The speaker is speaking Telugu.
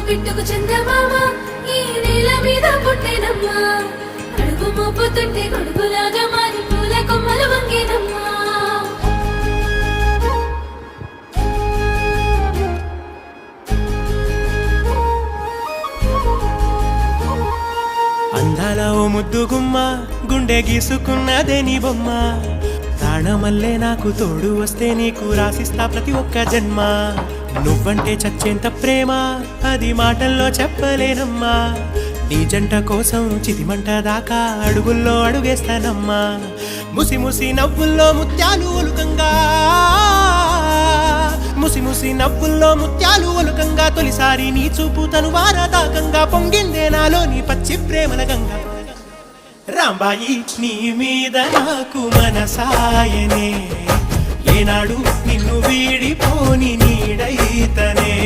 పిట్టుకు చందమామ ఈ నేల మీద పుట్టేనమ్మా అడుగు మోపుతుంటే గొడుగులాగా మారి పూల కొమ్మలు వంగేనమ్మా అందాల ఓ ముద్దు గుమ్మ గుండె గీసుకున్నదే నీ బొమ్మ ప్రాణమల్లే నాకు తోడు వస్తే నీకు రాసిస్తా ప్రతి ఒక్క జన్మ నువ్వంటే చచ్చేంత ప్రేమ అది మాటల్లో చెప్పలేనమ్మా నీ జంట కోసం చితిమంట దాకా అడుగుల్లో అడుగేస్తానమ్మా ముసి ముసి నవ్వుల్లో ముత్యాలు ఒలుకంగా ముసి ముసి నవ్వుల్లో ముత్యాలు ఒలుకంగా తొలిసారి నీ చూపు తను వారదాకంగా పొంగిందే నాలో నీ పచ్చి ప్రేమల గంగా రాంబాయి నీ మీద నాకు మనసాయనే ఏనాడు నిన్ను వీడిపోని నీడైతనే